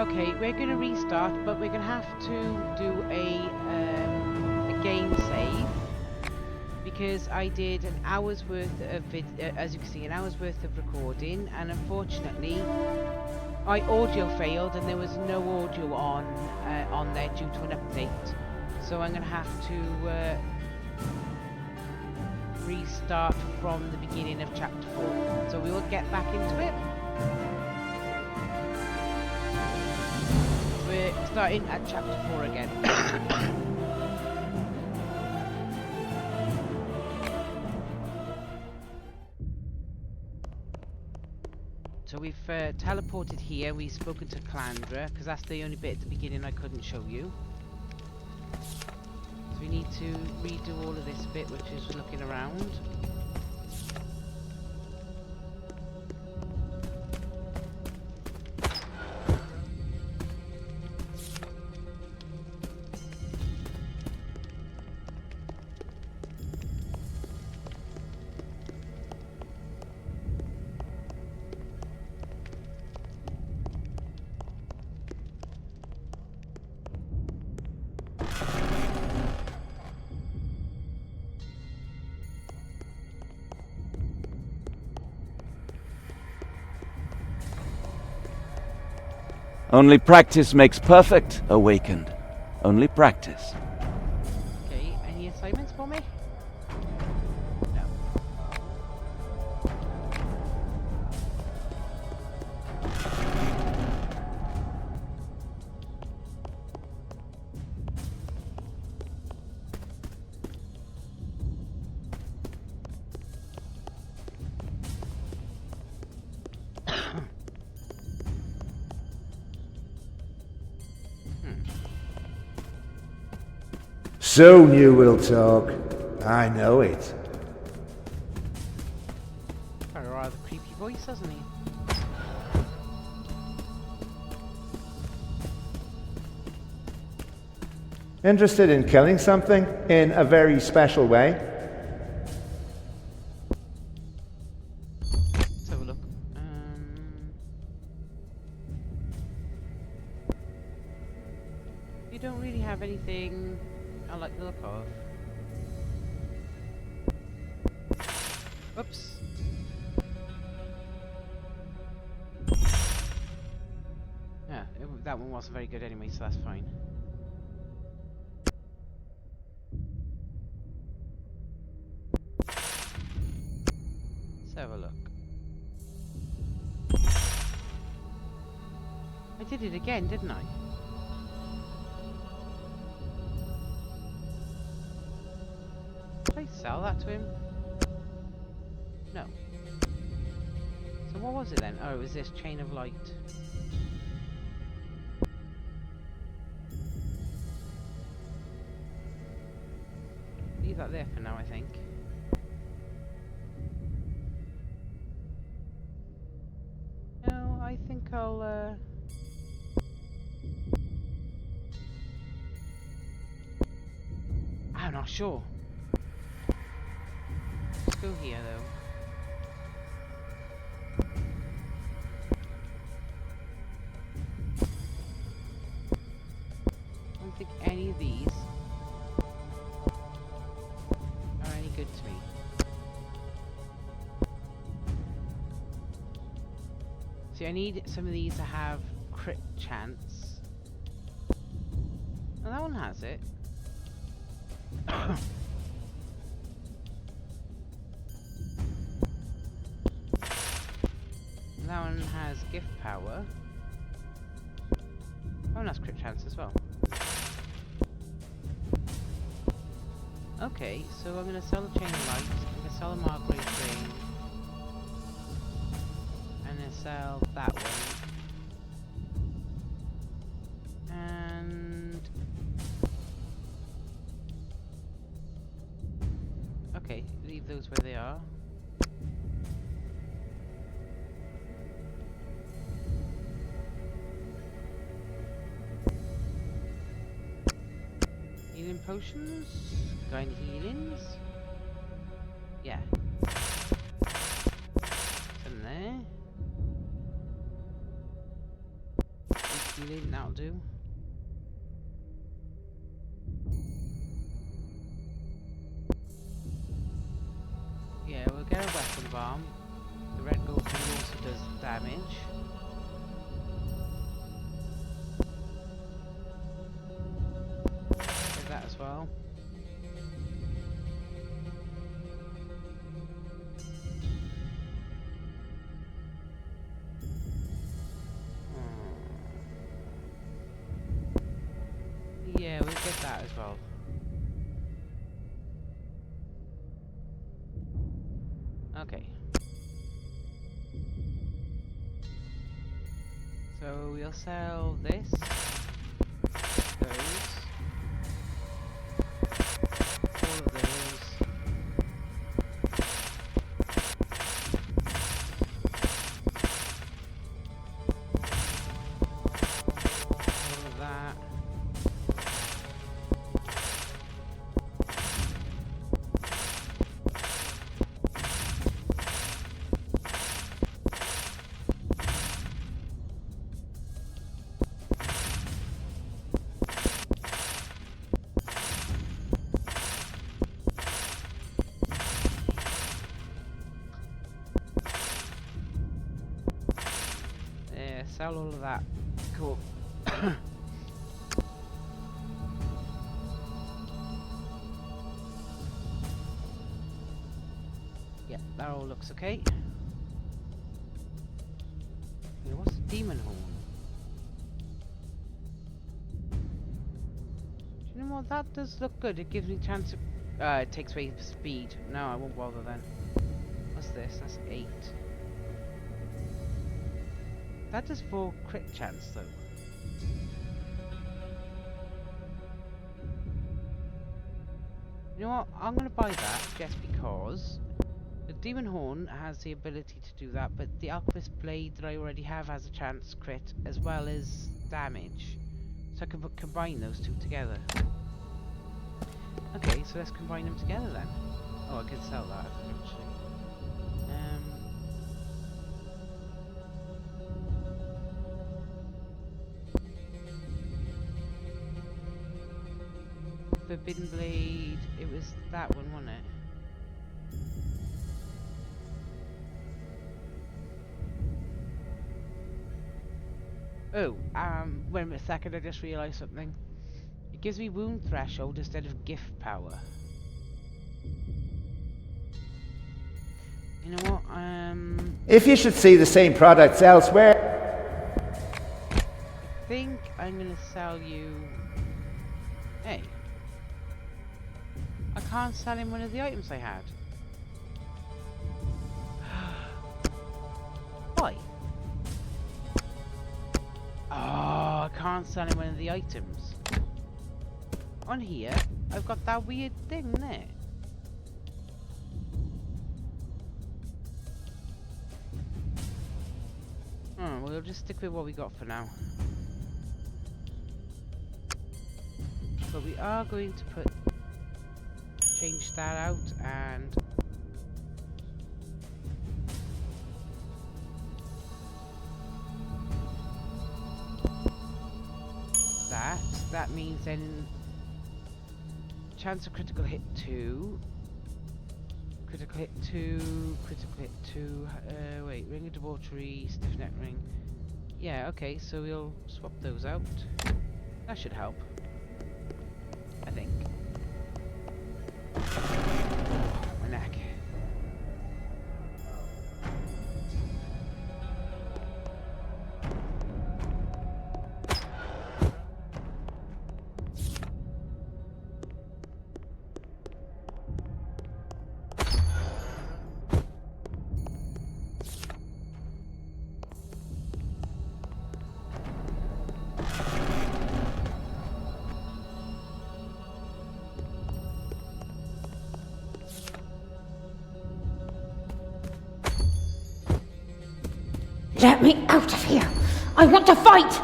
Okay, we're going to restart, but we're going to have to do a game save because I did an hour's worth of as you can see, an hour's worth of recording, and unfortunately, my audio failed and there was no audio on there due to an update. So I'm going to have to restart from the beginning of chapter 4. So we will get back into it. We're starting at chapter 4 again. So we've teleported here. We've spoken to Calandra because that's the only bit at the beginning I couldn't show you. So we need to redo all of this bit, which is looking around. Only practice makes perfect, Awakened. Only practice. Okay, any assignments for me? No. Soon you will talk. I know it. Got a rather creepy voice, hasn't he? Interested in killing something in a very special way? Let's have a look. You don't really have anything I like the look of. Whoops. Yeah, that one wasn't very good anyway, so that's fine. Let's have a look. I did it again, didn't I? Did I sell that to him? No. So what was it then? Oh, it was this chain of light. Leave that there for now, I think. No, I think I'll I'm not sure. Let's go here though. I don't think any of these are any good to me. See, I need some of these to have crit chance. Well, that one has it. That one has gift power. That one has crit chance as well. Okay, so I'm going to sell the chain of light, I'm going to sell the Margrave ring, and then sell that one. And okay, leave those where they are. Healing potions? Got any healings? Yeah. Some there. healing, that'll do. Yeah, we'll get a weapon bomb. The red gold thing also does damage. Get that as well. Yeah, we'll get that as well. Okay. So we'll sell this, those, all of those. All of that. Sell all of that. Cool. Yeah, that all looks okay. Yeah, what's the demon horn? Do you know what? That does look good. It gives me a chance of... it takes away speed. No, I won't bother then. What's this? That's 8. That does 4 crit chance though. You know what? I'm gonna buy that just because the Demon Horn has the ability to do that, but the Alchemist Blade that I already have has a chance crit as well as damage. So I can combine those two together. Okay, so let's combine them together then. Oh, I could sell that eventually. Forbidden Blade, it was that one, wasn't it? Oh, wait a second, I just realised something. It gives me wound threshold instead of gift power. You know what, If you should see the same products elsewhere. I think I'm gonna sell you... Hey. I can't sell him one of the items I had. Why? Oh, I can't sell him one of the items. On here, I've got that weird thing there. Oh, we'll just stick with what we got for now. But we are going to put... change that out and that means then chance of critical hit 2, critical hit 2, critical hit 2, wait, ring of debauchery, stiff neck ring. Yeah, okay, so we'll swap those out. That should help, I think. My neck. Let me out of here! I want to fight!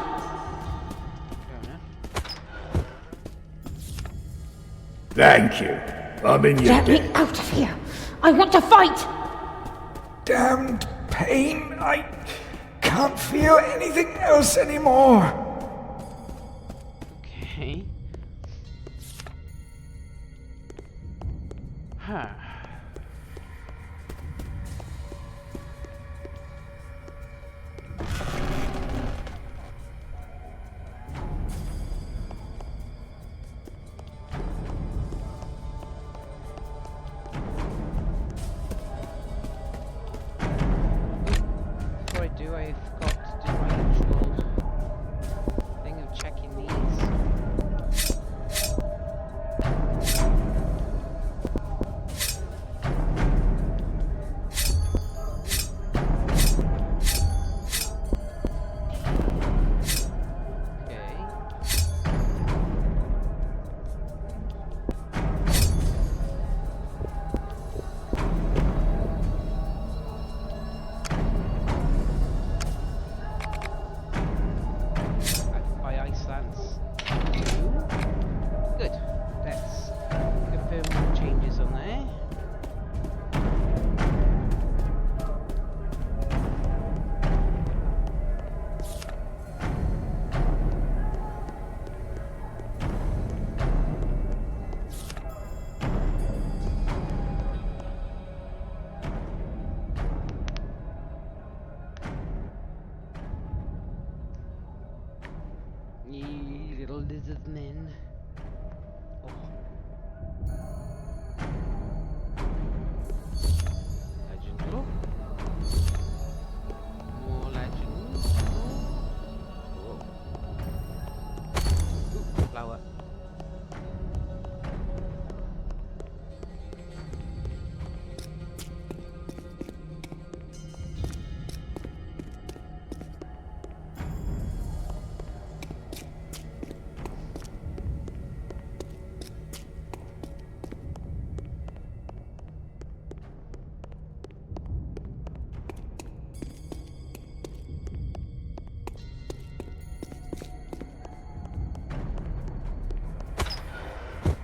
Thank you. I'm in your Let me debt. out of here! I want to fight! Damned pain. I can't feel anything else anymore. little lizard men. Oh. Legend look. More legends. Oh. Ooh, flower.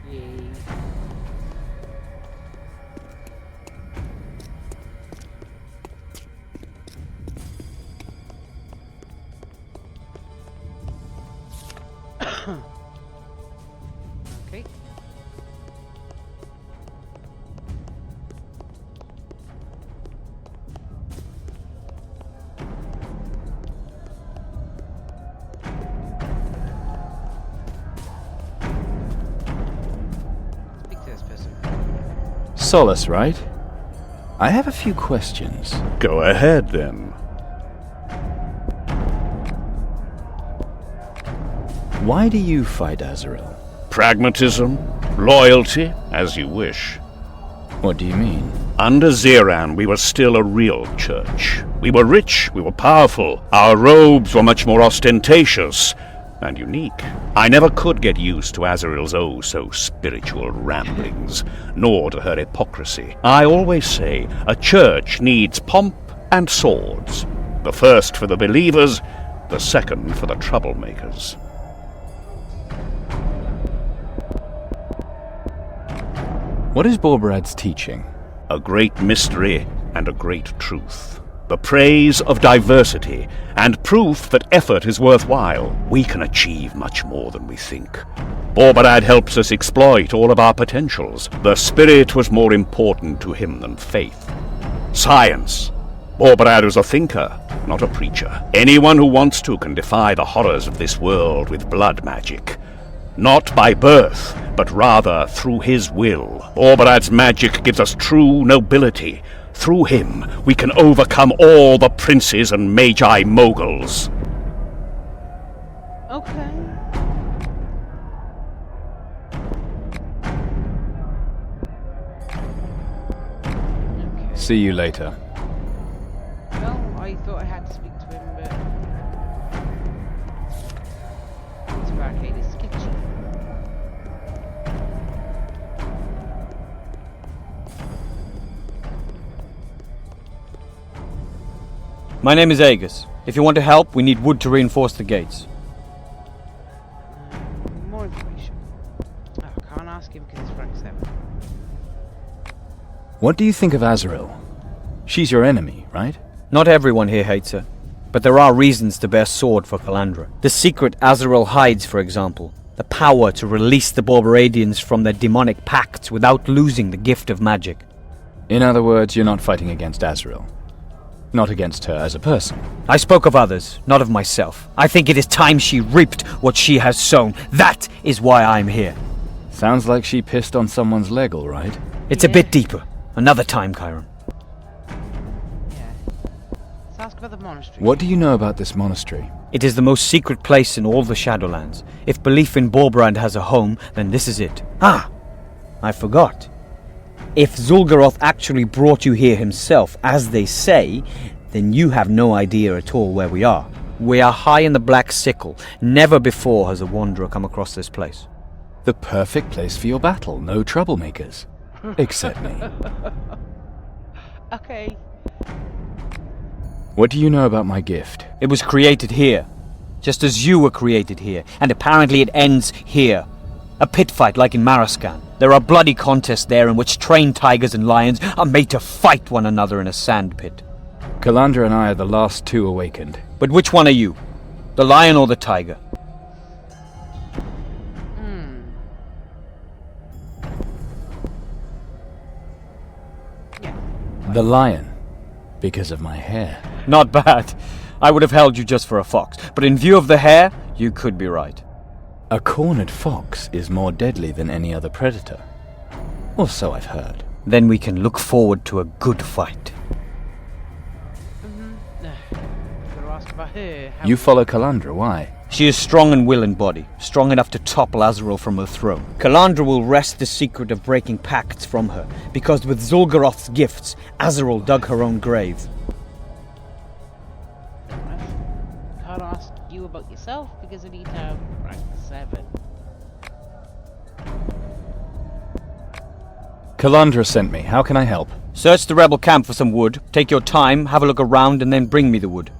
Yay. Okay. Speak to this person. Solace, right? I have a few questions. Go ahead, then. Why do you fight Azrael? Pragmatism, loyalty, as you wish. What do you mean? Under Zeran, we were still a real church. We were rich, we were powerful. Our robes were much more ostentatious and unique. I never could get used to Azrael's oh-so-spiritual ramblings, nor to her hypocrisy. I always say, a church needs pomp and swords. The first for the believers, the second for the troublemakers. What is Borberad's teaching? A great mystery and a great truth. The praise of diversity and proof that effort is worthwhile. We can achieve much more than we think. Borberad helps us exploit all of our potentials. The spirit was more important to him than faith. Science. Borberad was a thinker, not a preacher. Anyone who wants to can defy the horrors of this world with blood magic. Not by birth, but rather through his will. Borberad's magic gives us true nobility. Through him, we can overcome all the princes and magi moguls. Okay. See you later. Well, I thought I had to speak to him, but this barricade is sketchy. My name is Aegis. If you want to help, we need wood to reinforce the gates. More information. Oh, I can't ask him because it's rank 7. What do you think of Azrael? She's your enemy, right? Not everyone here hates her, but there are reasons to bear sword for Calandra. The secret Azrael hides, for example. The power to release the Borberadians from their demonic pacts without losing the gift of magic. In other words, you're not fighting against Azrael. Not against her as a person. I spoke of others, not of myself. I think it is time she reaped what she has sown. That is why I'm here. Sounds like she pissed on someone's leg, all right. It's a bit deeper. Another time, Chiron. Yeah. Let's ask about the monastery. What do you know about this monastery? It is the most secret place in all the Shadowlands. If belief in Borberad has a home, then this is it. Ah! I forgot. If Zul'Garoth actually brought you here himself, as they say, then you have no idea at all where we are. We are high in the Black Sickle. Never before has a wanderer come across this place. The perfect place for your battle. No troublemakers. Except me. Okay. What do you know about my gift? It was created here, just as you were created here, and apparently it ends here. A pit fight like in Maraskan. There are bloody contests there in which trained tigers and lions are made to fight one another in a sand pit. Calandra and I are the last two awakened. But which one are you? The lion or the tiger? Yeah. The lion. Because of my hair. Not bad. I would have held you just for a fox, but in view of the hair, you could be right. A cornered fox is more deadly than any other predator. Or so I've heard. Then we can look forward to a good fight. Gotta ask about her. How You follow Kalandra, why? She is strong in will and body, strong enough to topple Azrael from her throne. Kalandra will wrest the secret of breaking pacts from her, because with Zul'Garoth's gifts, Azrael dug her own grave. Can't ask you about yourself because I need to have rank 7. Kalandra sent me. How can I help? Search the rebel camp for some wood, take your time, have a look around, and then bring me the wood.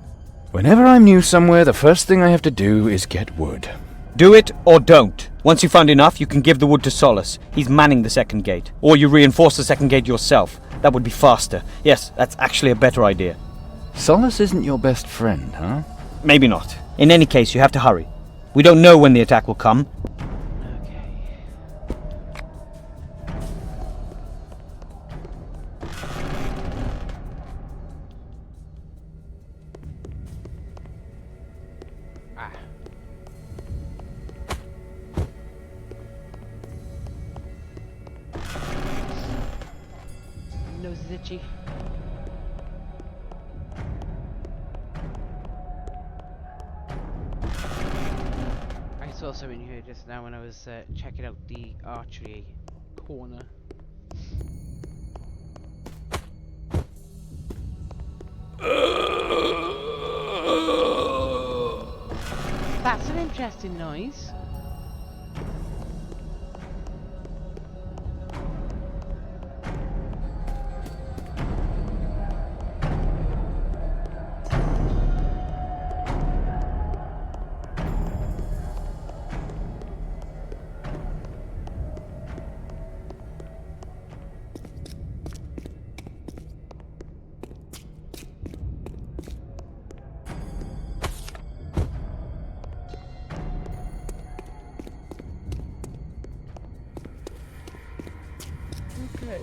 Whenever I'm new somewhere, the first thing I have to do is get wood. Do it or don't. Once you find enough, you can give the wood to Solace. He's manning the second gate. Or you reinforce the second gate yourself. That would be faster. Yes, that's actually a better idea. Solace isn't your best friend, huh? Maybe not. In any case, you have to hurry. We don't know when the attack will come. Okay. Ah. Nose is itchy. I saw something here just now when I was checking out the archery corner. That's an interesting noise. Okay.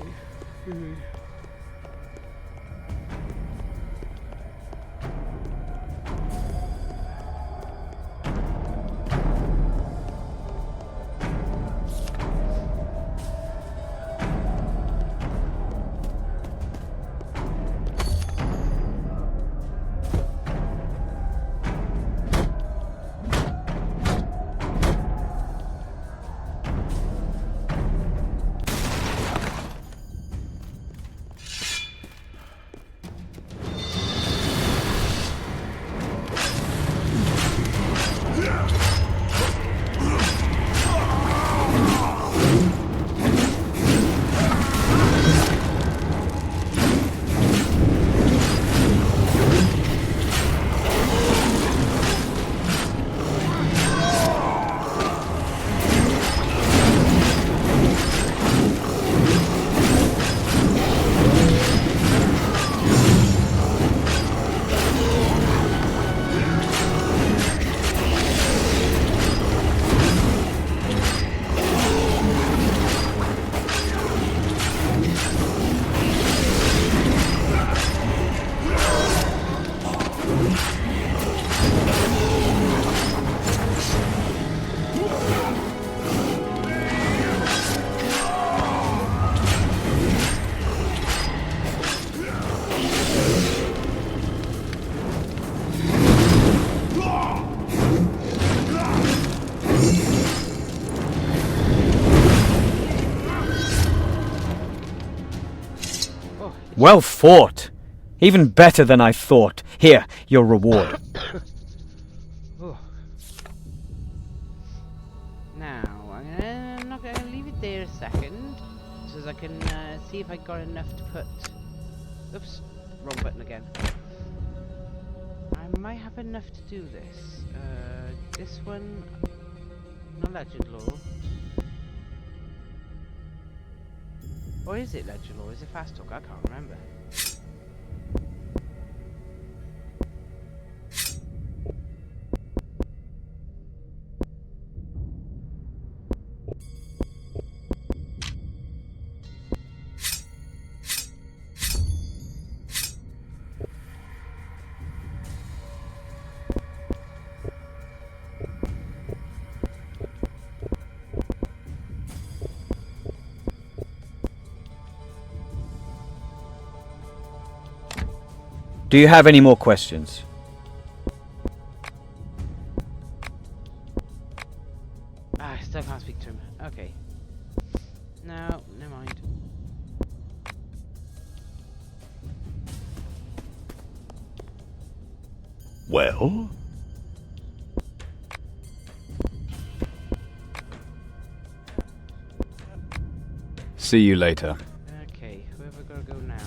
Well fought. Even better than I thought. Here, your reward. Oh. Now, I'm not gonna leave it there a second, so as I can see if I got enough to put. Oops, wrong button again. I might have enough to do this. This one, not legend lore. Or is it legend lore? Is it fast talk? I can't remember. Do you have any more questions? I still can't speak to him. Okay. No, never mind. Well? See you later. Okay, whoever gotta go now?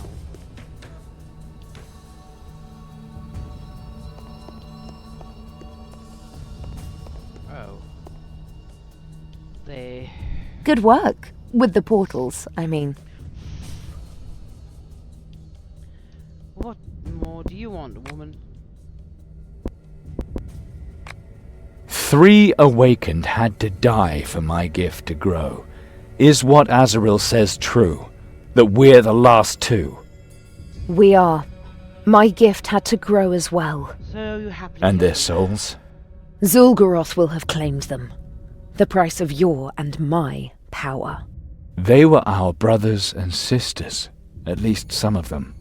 Oh. They... Good work. With the portals, I mean. What more do you want, woman? 3 awakened had to die for my gift to grow. Is what Azrael says true? That we're the last 2? We are. My gift had to grow as well. So you happily... And their souls? Zul'Goroth will have claimed them. The price of your and my power. They were our brothers and sisters. At least some of them.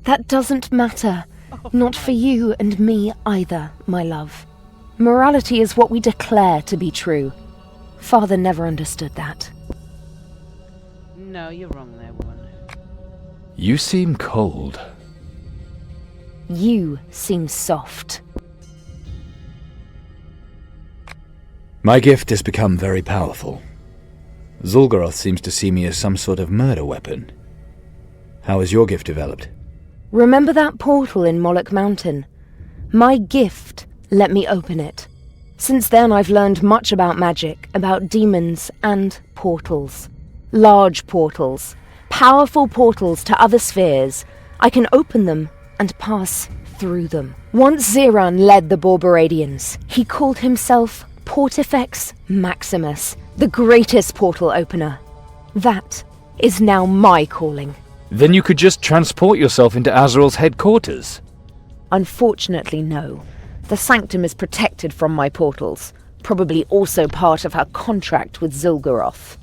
That doesn't matter. Not for you and me either, my love. Morality is what we declare to be true. Father never understood that. No, you're wrong there, woman. You seem cold. You seem soft. My gift has become very powerful. Zul'Goroth seems to see me as some sort of murder weapon. How has your gift developed? Remember that portal in Moloch Mountain? My gift let me open it. Since then I've learned much about magic, about demons and portals. Large portals. Powerful portals to other spheres. I can open them and pass through them. Once Ziran led the Borberadians. He called himself Portifex Maximus, the greatest portal opener. That is now my calling. Then you could just transport yourself into Azrael's headquarters. Unfortunately, no. The sanctum is protected from my portals. Probably also part of her contract with Zul'Goroth.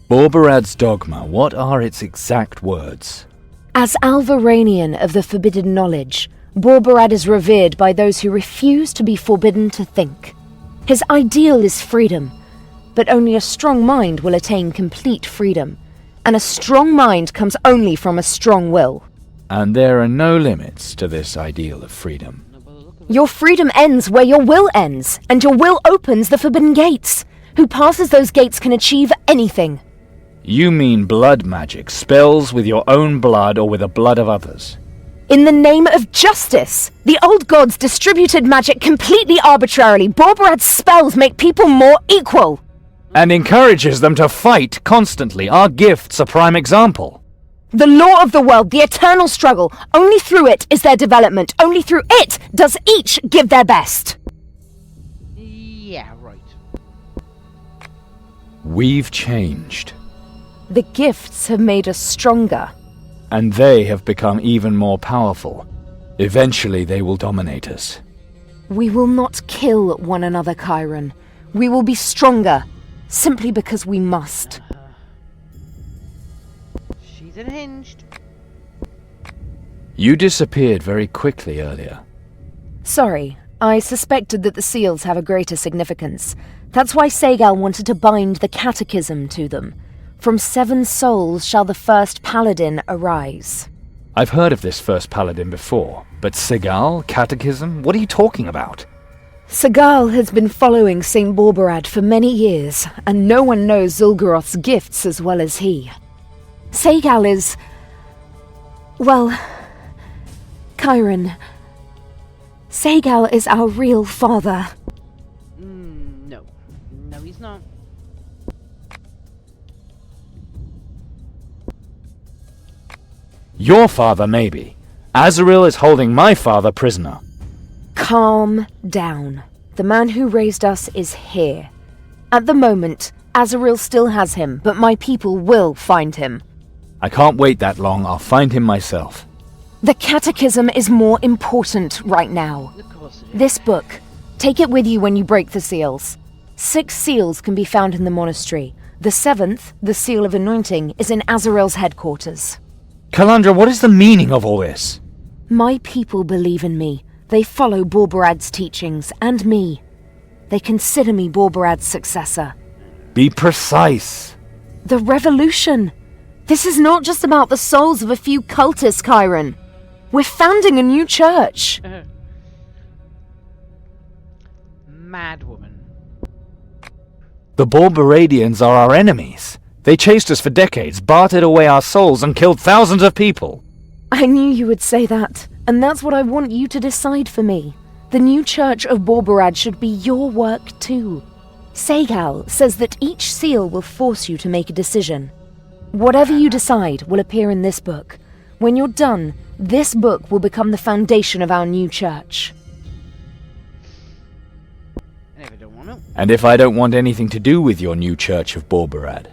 Borberad's dogma, what are its exact words? As Alvaranian of the forbidden knowledge, Borberad is revered by those who refuse to be forbidden to think. His ideal is freedom, but only a strong mind will attain complete freedom, and a strong mind comes only from a strong will. And there are no limits to this ideal of freedom. Your freedom ends where your will ends, and your will opens the forbidden gates. Who passes those gates can achieve anything. You mean blood magic, spells with your own blood or with the blood of others? In the name of justice! The old gods distributed magic completely arbitrarily. Borberad's spells make people more equal! And encourages them to fight constantly. Our gift's a prime example. The law of the world, the eternal struggle. Only through it is their development. Only through it does each give their best. Yeah, right. We've changed. The gifts have made us stronger. And they have become even more powerful. Eventually they will dominate us. We will not kill one another, Chiron. We will be stronger, simply because we must. She's unhinged. You disappeared very quickly earlier. Sorry, I suspected that the seals have a greater significance. That's why Segal wanted to bind the catechism to them. From 7 souls shall the first paladin arise. I've heard of this first paladin before, but Segal, catechism, what are you talking about? Segal has been following St. Borberad for many years, and no one knows Zul'Goroth's gifts as well as he. Segal is... well... Chiron... Segal is our real father. No. No, he's not. Your father, maybe. Azrael is holding my father prisoner. Calm down. The man who raised us is here. At the moment, Azrael still has him, but my people will find him. I can't wait that long. I'll find him myself. The catechism is more important right now. Of course. This book. Take it with you when you break the seals. 6 seals can be found in the monastery. The 7th, the Seal of Anointing, is in Azrael's headquarters. Kalandra, what is the meaning of all this? My people believe in me. They follow Borbarad's teachings, and me. They consider me Borbarad's successor. Be precise. The revolution! This is not just about the souls of a few cultists, Chiron. We're founding a new church. Mad woman. The Borbaradians are our enemies. They chased us for decades, bartered away our souls, and killed thousands of people. I knew you would say that, and that's what I want you to decide for me. The new church of Borbarad should be your work too. Segal says that each seal will force you to make a decision. Whatever you decide will appear in this book. When you're done, this book will become the foundation of our new church. And if I don't want to? And if I don't want anything to do with your new church of Borbarad?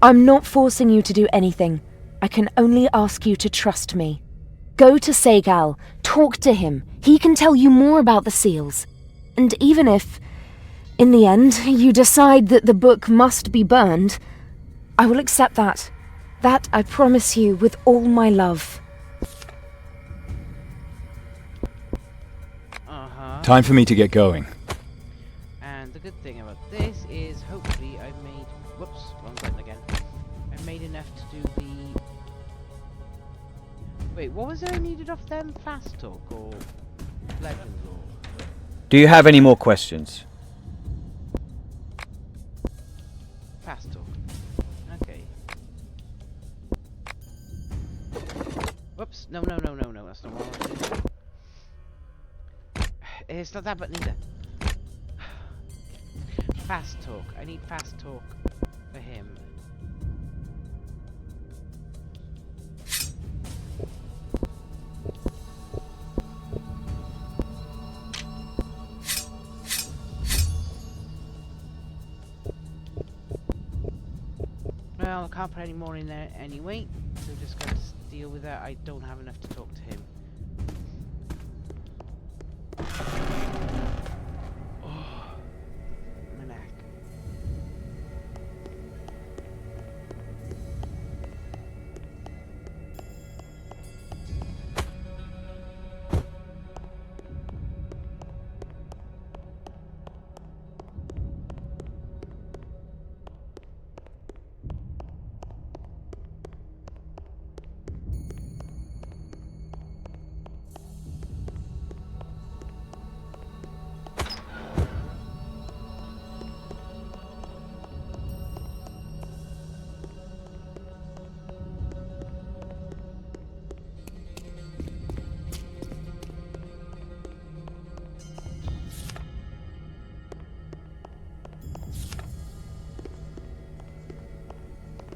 I'm not forcing you to do anything. I can only ask you to trust me. Go to Segal, talk to him. He can tell you more about the seals. And even if, in the end, you decide that the book must be burned, I will accept that. That I promise you with all my love. Time for me to get going. And the good thing about this is hopefully I've made... Whoops, wrong button again. I've made enough to do the... Wait, what was there I needed off them? Fast talk or legends or... Do you have any more questions? Fast talk. Okay. Whoops, no, that's not what I was doing. It's not that button either. Fast talk. I need fast talk for him. Well, I can't put any more in there anyway, so just going to deal with that. I don't have enough to talk to him. Oh, my neck.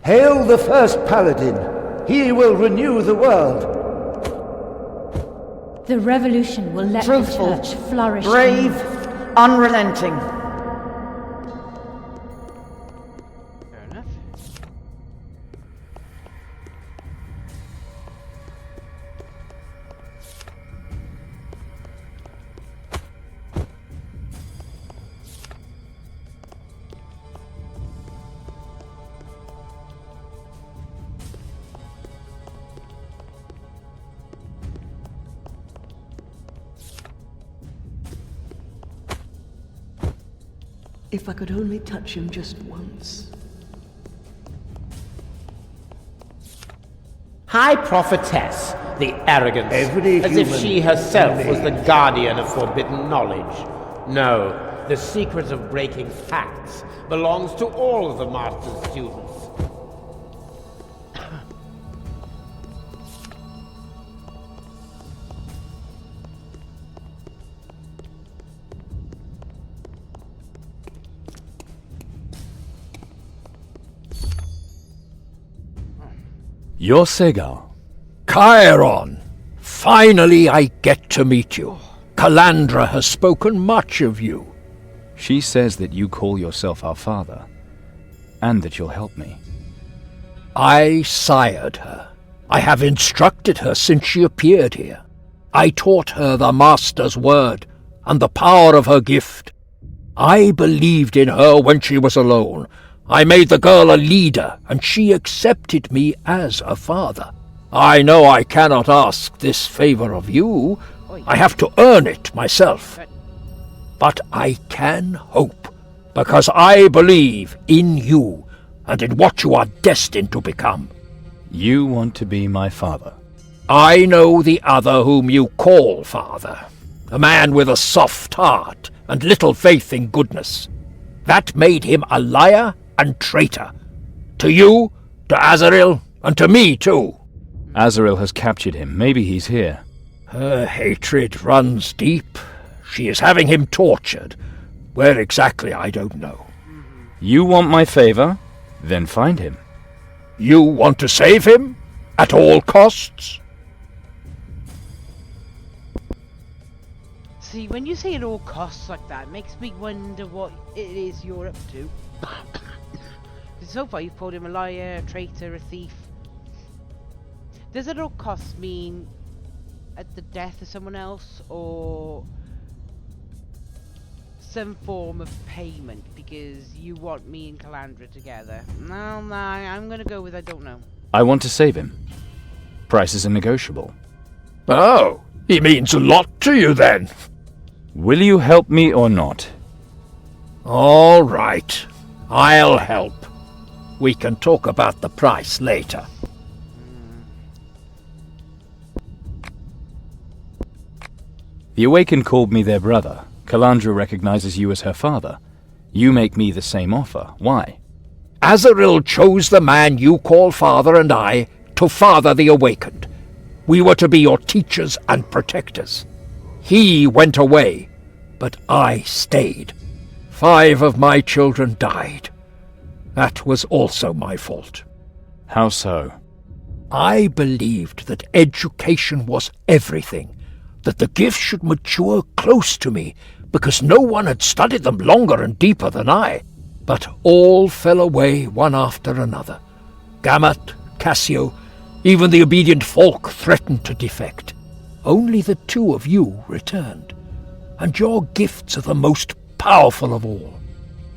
Hail the first paladin. He will renew the world. The revolution will let Truthful, the church flourish. brave, unrelenting. Fair enough. If I could only touch him just once. High prophetess, the arrogance, Every as if human she herself was the needs. guardian of forbidden knowledge. No, the secret of breaking facts belongs to all of the Master's students. You're Segal. Chiron! Finally I get to meet you. Kalandra has spoken much of you. She says that you call yourself our father, and that you'll help me. I sired her. I have instructed her since she appeared here. I taught her the Master's word and the power of her gift. I believed in her when she was alone, I made the girl a leader, and she accepted me as a father. I know I cannot ask this favor of you. I have to earn it myself. But I can hope, because I believe in you and in what you are destined to become. You want to be my father? I know the other whom you call father, a man with a soft heart and little faith in goodness. That made him a liar and traitor. To you, to Azrael, and to me too. Azrael has captured him. Maybe he's here. Her hatred runs deep. She is having him tortured. Where exactly, I don't know. You want my favor? Then find him. You want to save him? At all costs? See, when you say at all costs like that, it makes me wonder what it is you're up to. So far you've called him a liar, a traitor, a thief. Does at all costs mean at the death of someone else, or some form of payment because you want me and Calandra together? No, I'm gonna go with I don't know. I want to save him. Prices are negotiable. Oh, he means a lot to you then. Will you help me or not? All right, I'll help. We can talk about the price later. The Awakened called me their brother. Calandra recognizes you as her father. You make me the same offer. Why? Azrael chose the man you call father and I to father the Awakened. We were to be your teachers and protectors. He went away, but I stayed. 5 of my children died. That was also my fault. How so? I believed that education was everything, that the gifts should mature close to me, because no one had studied them longer and deeper than I. But all fell away one after another. Gamut, Cassio, even the obedient folk threatened to defect. Only the 2 of you returned. And your gifts are the most powerful of all,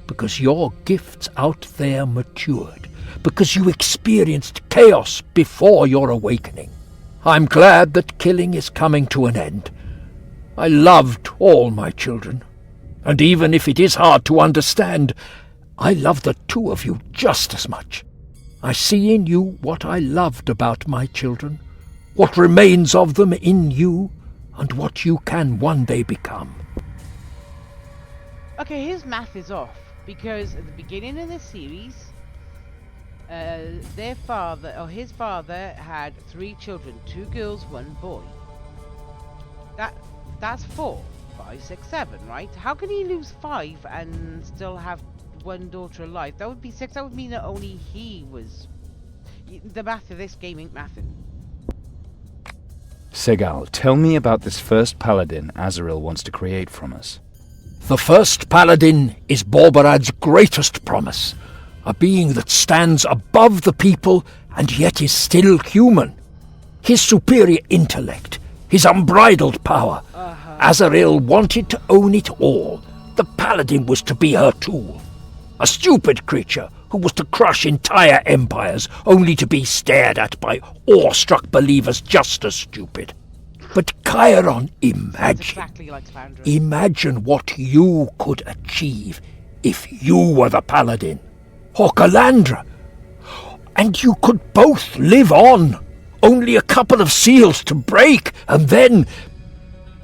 because your gifts out there matured, because you experienced chaos before your awakening. I'm glad that killing is coming to an end. I loved all my children, and even if it is hard to understand, I love the 2 of you just as much. I see in you what I loved about my children, what remains of them in you, and what you can one day become. Okay, his math is off, because at the beginning of this series, his father had 3 children, 2 girls, 1 boy. That's 4, 5, 6, 7, right? How can he lose 5 and still have 1 daughter alive? That would be 6. That would mean that only he was. The math of this game ain't mathin'. Segal, tell me about this first paladin Azrael wants to create from us. The first paladin is Borbarad's greatest promise, a being that stands above the people and yet is still human. His superior intellect, his unbridled power. Azrael wanted to own it all. The paladin was to be her tool. A stupid creature who was to crush entire empires, only to be stared at by awestruck believers just as stupid. But Chiron, imagine what you could achieve if you were the paladin, or Calandra, and you could both live on. Only a couple of seals to break, and then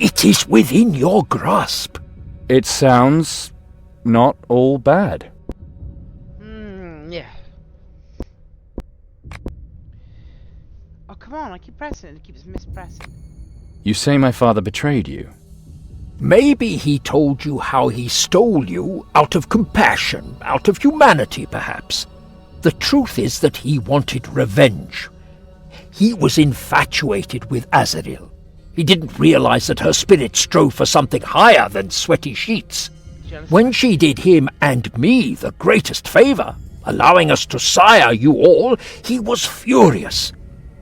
it is within your grasp. It sounds not all bad. Yeah. Oh, come on, I keep pressing it, it keeps mispressing. You say my father betrayed you. Maybe he told you how he stole you out of compassion, out of humanity, perhaps. The truth is that he wanted revenge. He was infatuated with Azrael. He didn't realize that her spirit strove for something higher than sweaty sheets. When she did him and me the greatest favor, allowing us to sire you all, he was furious.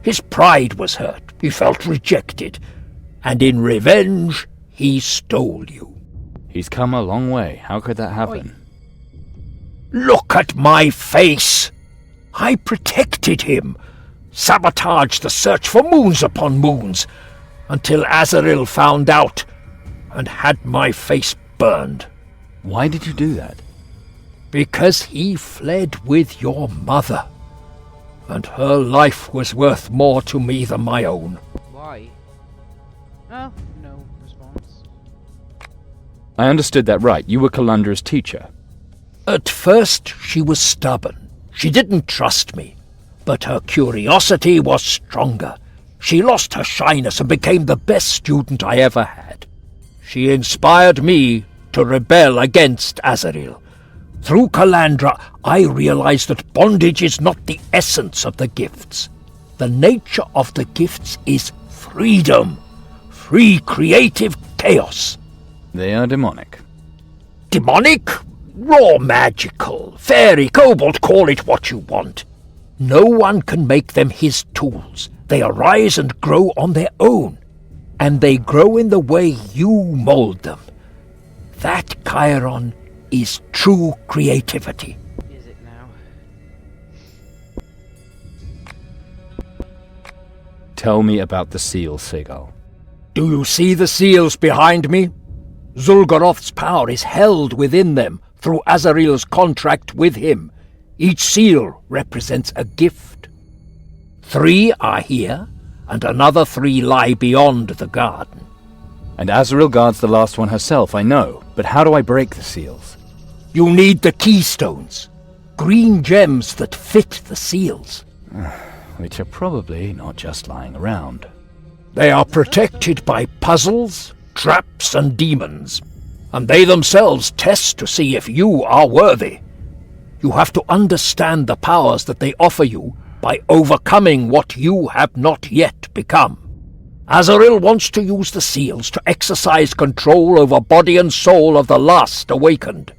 His pride was hurt. He felt rejected. And in revenge, he stole you. He's come a long way. How could that happen? Look at my face! I protected him, sabotaged the search for moons upon moons, until Azaril found out and had my face burned. Why did you do that? Because he fled with your mother, and her life was worth more to me than my own. Why? Oh, no response. I understood that right. You were Kalandra's teacher. At first she was stubborn. She didn't trust me, but her curiosity was stronger. She lost her shyness and became the best student I ever had. She inspired me to rebel against Azaril. Through Kalandra, I realized that bondage is not the essence of the gifts. The nature of the gifts is freedom, free creative chaos. They are demonic. Demonic? Raw magical. Fairy, kobold, call it what you want. No one can make them his tools. They arise and grow on their own. And they grow in the way you mold them. That, Chiron, is true creativity. Is it now? Tell me about the seal, Seagull. Do you see the seals behind me? Zul'Goroth's power is held within them through Azaril's contract with him. Each seal represents a gift. 3 are here, and another 3 lie beyond the garden. And Azaril guards the last one herself, I know. But how do I break the seals? You need the keystones. Green gems that fit the seals. Which are probably not just lying around. They are protected by puzzles, traps, and demons. And they themselves test to see if you are worthy. You have to understand the powers that they offer you by overcoming what you have not yet become. Azaril wants to use the seals to exercise control over body and soul of the last awakened.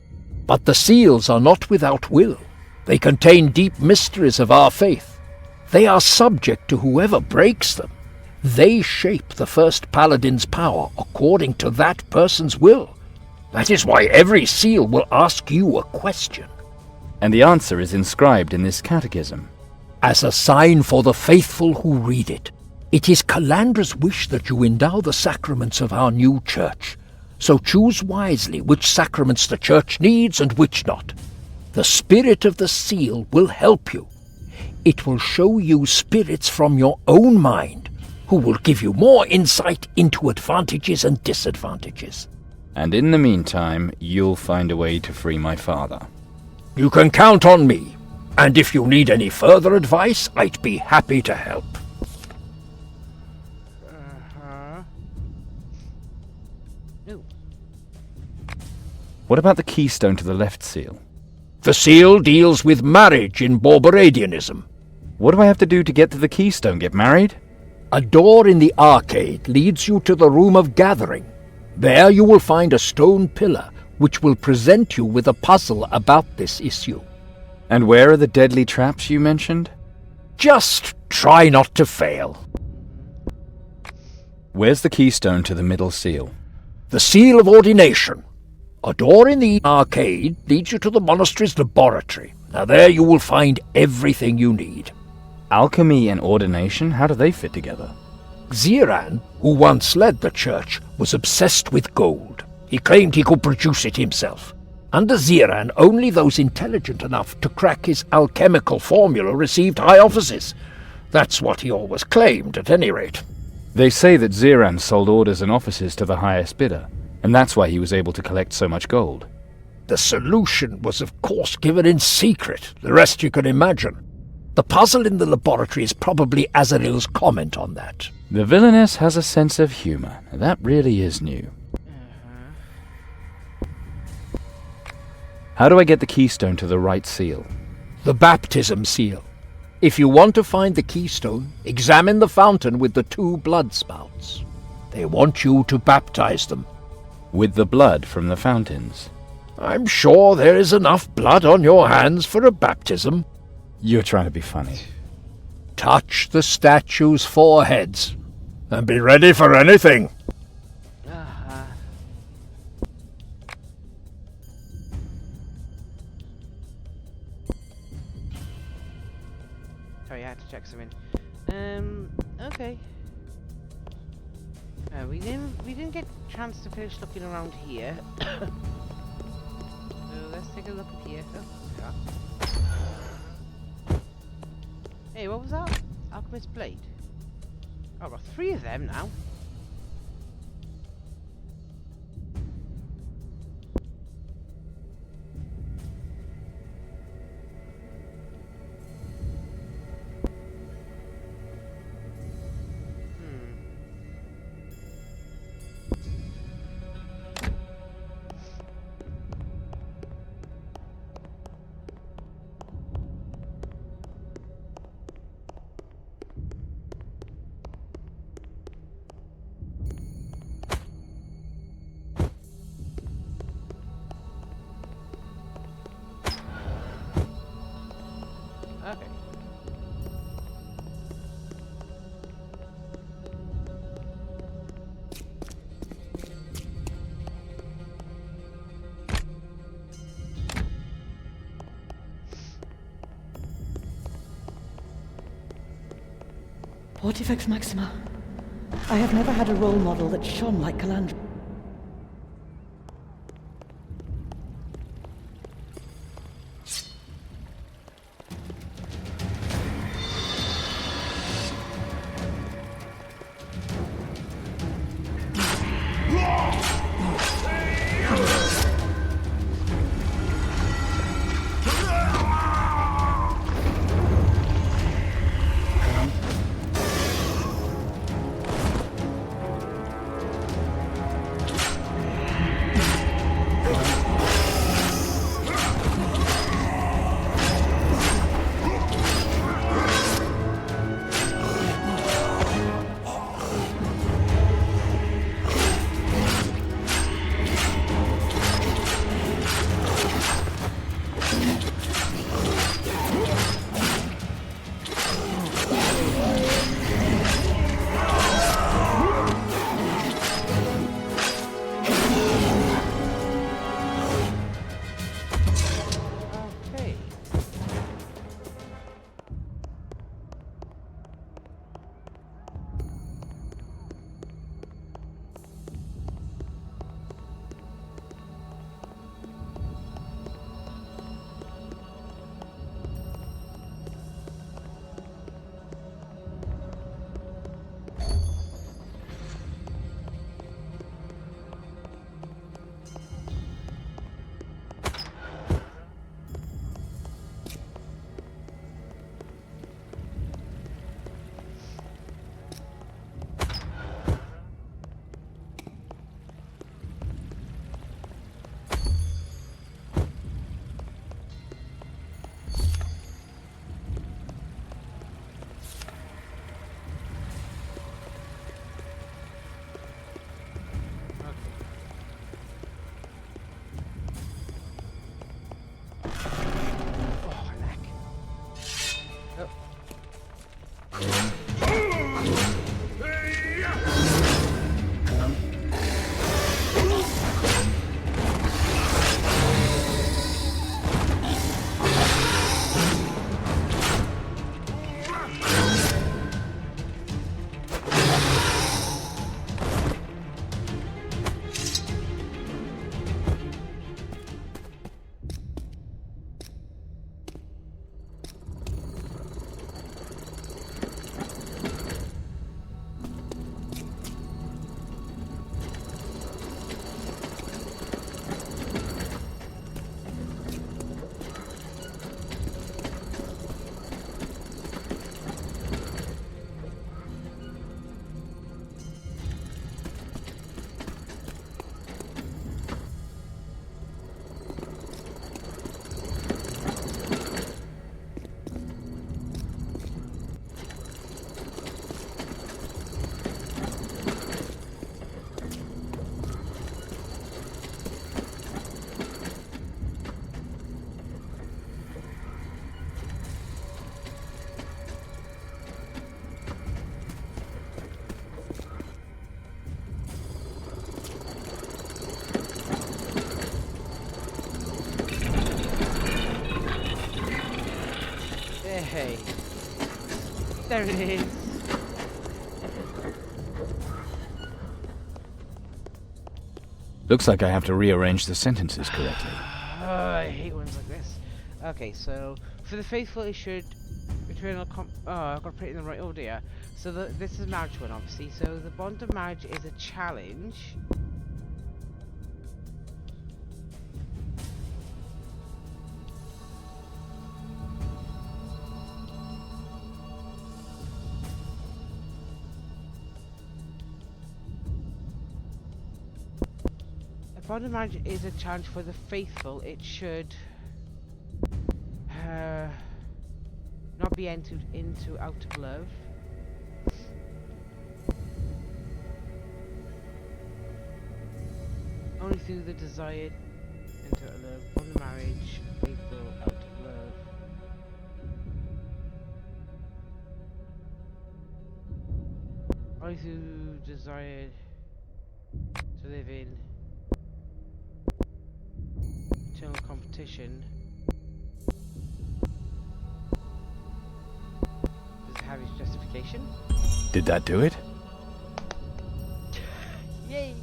But the seals are not without will. They contain deep mysteries of our faith. They are subject to whoever breaks them. They shape the first paladin's power according to that person's will. That is why every seal will ask you a question. And the answer is inscribed in this catechism. As a sign for the faithful who read it. It is Kalandra's wish that you endow the sacraments of our new church. So choose wisely which sacraments the church needs and which not. The spirit of the seal will help you. It will show you spirits from your own mind, who will give you more insight into advantages and disadvantages. And in the meantime, you'll find a way to free my father. You can count on me, and if you need any further advice, I'd be happy to help. What about the keystone to the left seal? The seal deals with marriage in Borboradianism. What do I have to do to get to the keystone? Get married? A door in the arcade leads you to the Room of Gathering. There you will find a stone pillar which will present you with a puzzle about this issue. And where are the deadly traps you mentioned? Just try not to fail. Where's the keystone to the middle seal? The Seal of Ordination. A door in the arcade leads you to the monastery's laboratory. Now there you will find everything you need. Alchemy and ordination, how do they fit together? Ziran, who once led the church, was obsessed with gold. He claimed he could produce it himself. Under Ziran, only those intelligent enough to crack his alchemical formula received high offices. That's what he always claimed, at any rate. They say that Ziran sold orders and offices to the highest bidder, and that's why he was able to collect so much gold. The solution was, of course, given in secret. The rest you can imagine. The puzzle in the laboratory is probably Azaril's comment on that. The villainess has a sense of humor. That really is new. How do I get the keystone to the right seal? The baptism seal. If you want to find the keystone, examine the fountain with the 2 blood spouts. They want you to baptize them. With the blood from the fountains? I'm sure there is enough blood on your hands for a baptism. You're trying to be funny. Touch the statues' foreheads, and be ready for anything. Sorry, I had to check something. Okay. We didn't get a chance to finish looking around here. So let's take a look at here. Oh, yeah. Hey, what was that? Alchemist blade. Oh, I've got 3 of them now. Okay. Portifex Maxima. I have never had a role model that shone like Calandra. Hey. There it is. Looks like I have to rearrange the sentences correctly. I hate ones like this. Okay, so for the faithful, it should return I've got to put it in the right order. Yeah. So this is marriage one, obviously. So the bond of marriage is a challenge. A bond of marriage is a challenge for the faithful. It should not be entered into out of love. Only through the desired into out of love. Bond of marriage, faithful, out of love. Only through desired to live in eternal competition. Does it have its justification? Did that do it? Yay!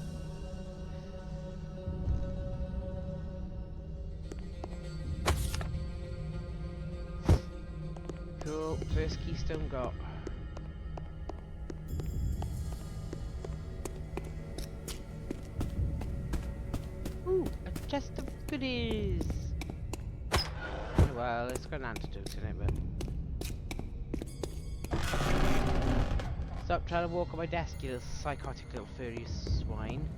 Cool, first keystone got. Ooh, a chest of goodies! Well, it's got an antidote in it, but... Stop trying to walk on my desk, you little psychotic little furry swine.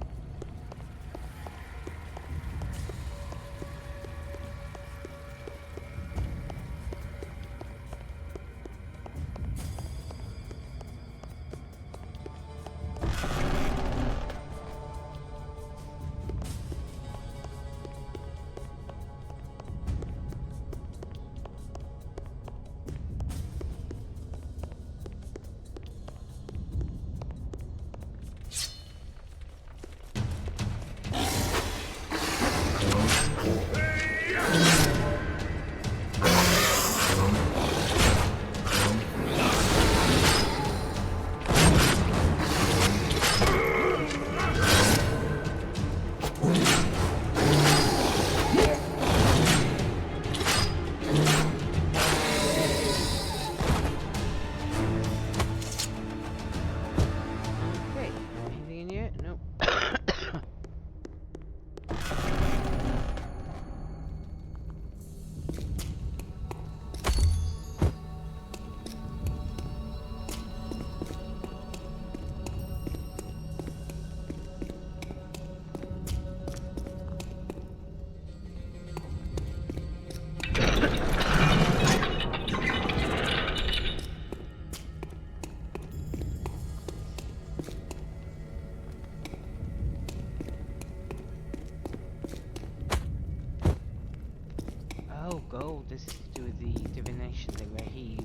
Gold. This is to do with the divination thing where he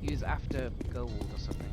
use after gold or something.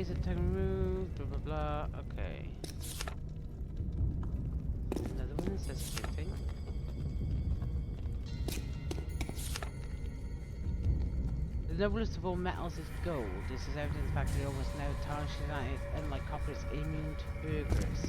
ways that can move, blah blah blah. Okay. Another one that says splitting. The noblest of all metals is gold. This is evidence the fact that it almost never tarnishes, and unlike copper, is immune to burgers.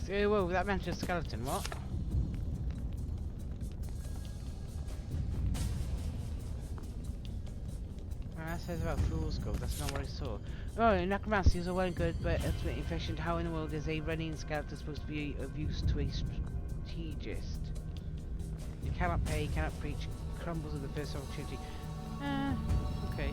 Whoa, that mentioned a skeleton, what? That says about fool's gold, that's not what I saw. Oh, necromancy is all well and good, but ultimately efficient. How in the world is a running skeleton supposed to be of use to a strategist? You cannot pay, you cannot preach, crumbles at the first opportunity. Okay.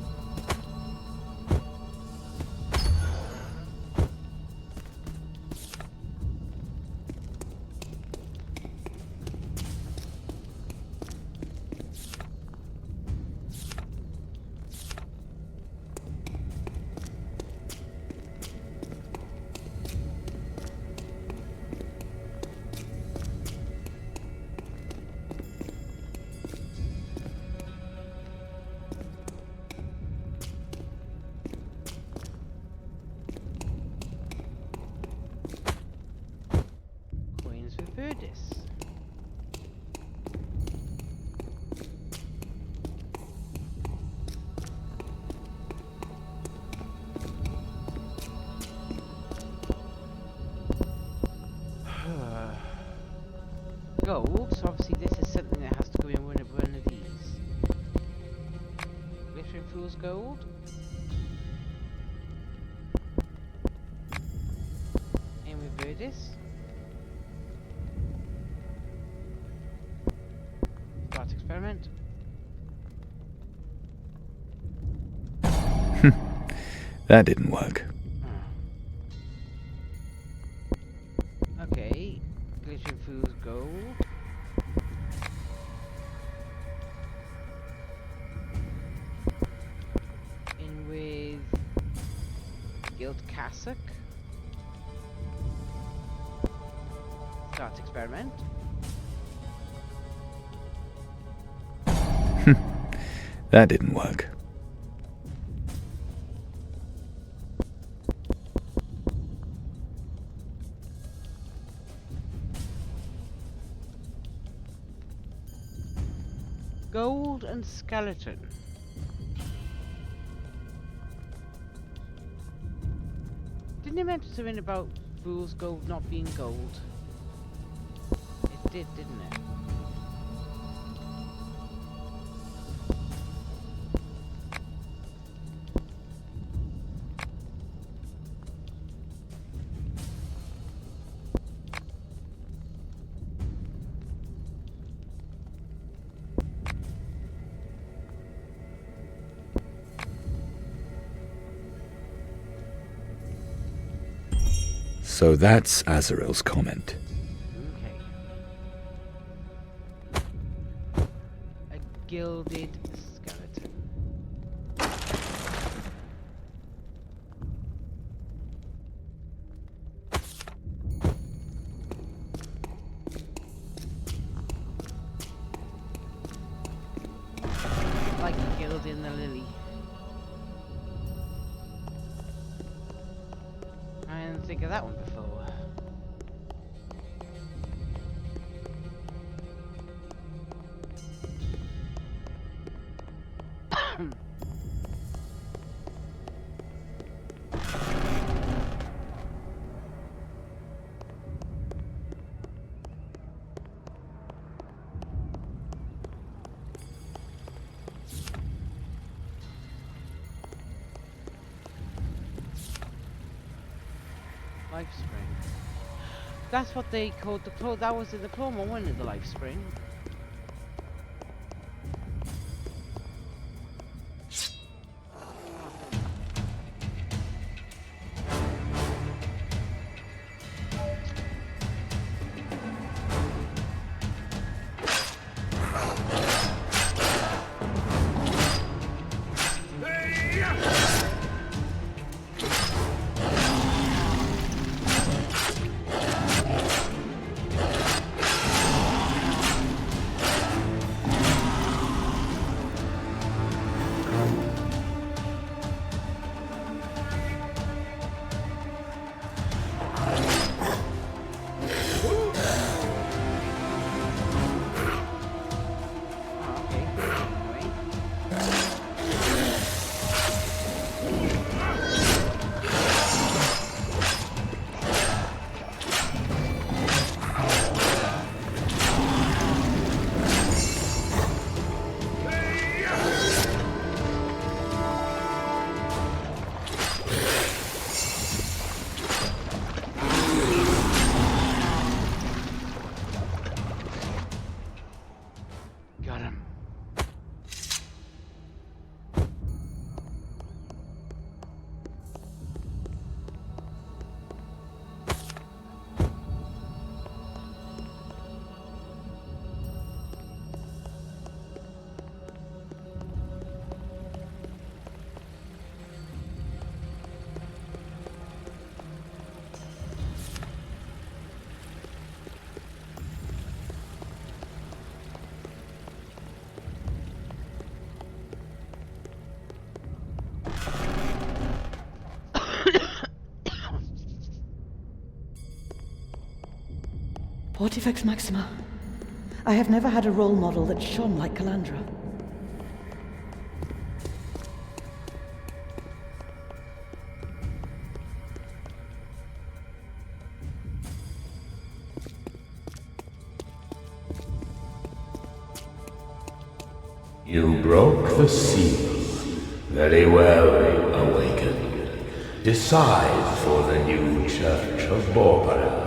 Gold, so obviously this is something that has to go in one of these. Glittering fool's gold. And with Verdis. Start experiment. That didn't work. Okay, glittering fool's gold. In with gilt cassock. Start experiment. That didn't work. Gold and skeleton. Didn't it mention something about fool's gold not being gold? It did, didn't it? So that's Azrael's comment. Okay. A gilded skeleton. Like a gild in the lily. I didn't think of that one before. Life spring. That's what they called the claw. That was in the claw one, wasn't it? The life spring. Portifex Maxima. I have never had a role model that shone like Calandra. You broke the seal. Very well, Awakened. Decide for the new Church of Borbarad.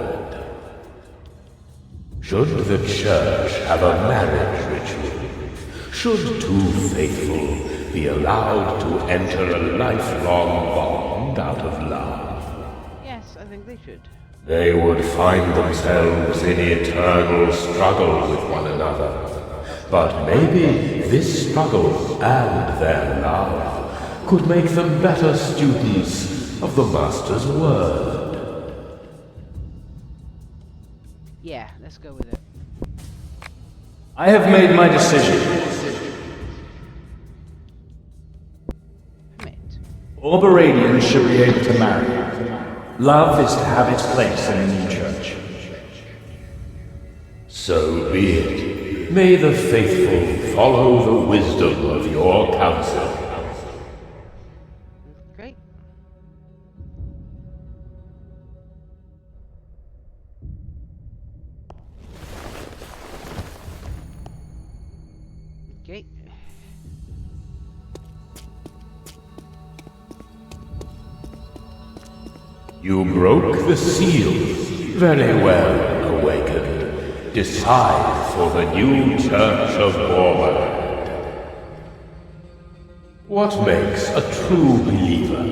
Should the Church have a marriage ritual? Should two faithful be allowed to enter a lifelong bond out of love? Yes, I think they should. They would find themselves in eternal struggle with one another. But maybe this struggle and their love could make them better students of the Master's word. Yeah, let's go with it. I have made my decision. Commit. All Baradians should be able to marry. Love is to have its place in the new church. So be it. May the faithful follow the wisdom of your counsel. Great. Okay. You broke the seal. Very well, Awakened. Decide for the new Church of Borbarad. What makes a true believer?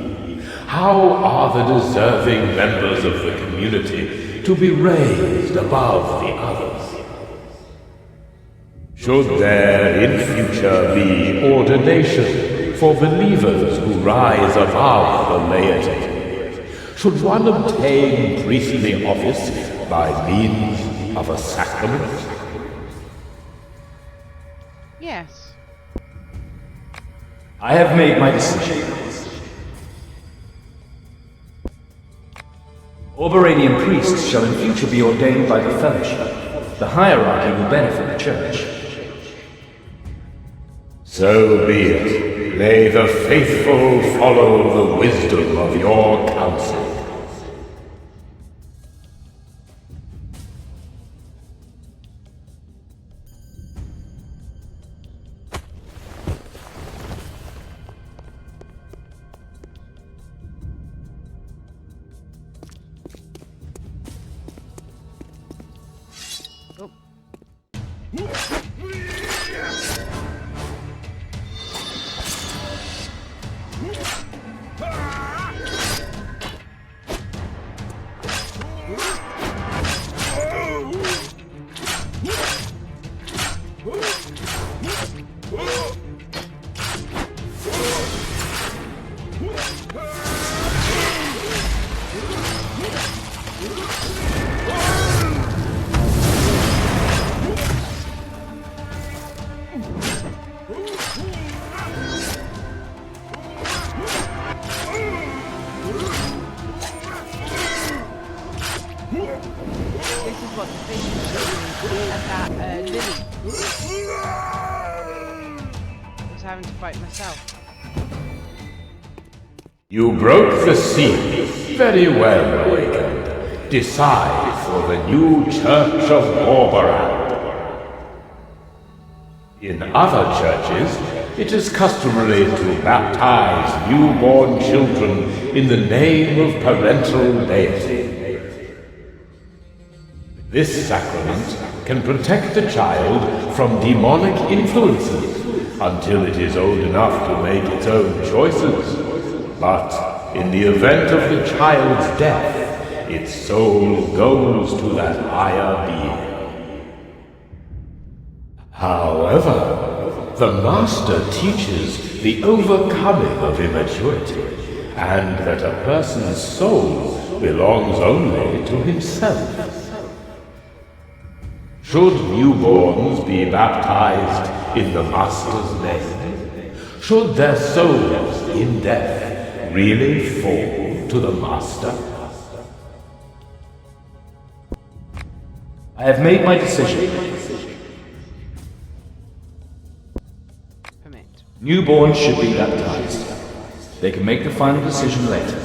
How are the deserving members of the community to be raised above the others? Should there in future be ordination for believers who rise above the laity? Should one obtain priestly office by means of a sacrament? Yes. I have made my decision. All Baradian priests shall in future be ordained by the Fellowship. The hierarchy will benefit the Church. So be it. May the faithful follow the wisdom of your counsel. You broke the seal. Very well, Awakened. Decide for the new Church of Borbarad. In other churches, it is customary to baptize newborn children in the name of parental deity. This sacrament can protect the child from demonic influences until it is old enough to make its own choices. But in the event of the child's death, its soul goes to that higher being. However, the Master teaches the overcoming of immaturity, and that a person's soul belongs only to himself. Should newborns be baptized in the Master's name? Should their souls in death really fall to the Master? I have made my decision. Permit. Newborns should be baptized. They can make the final decision later.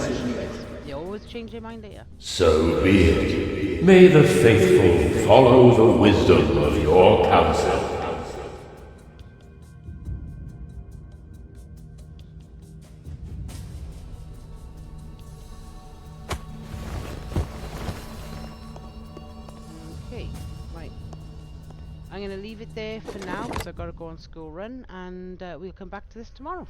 You always change your mind later. So be it. May the faithful follow the wisdom of your counsel. Okay, right. I'm going to leave it there for now because I've got to go on school run, and we'll come back to this tomorrow.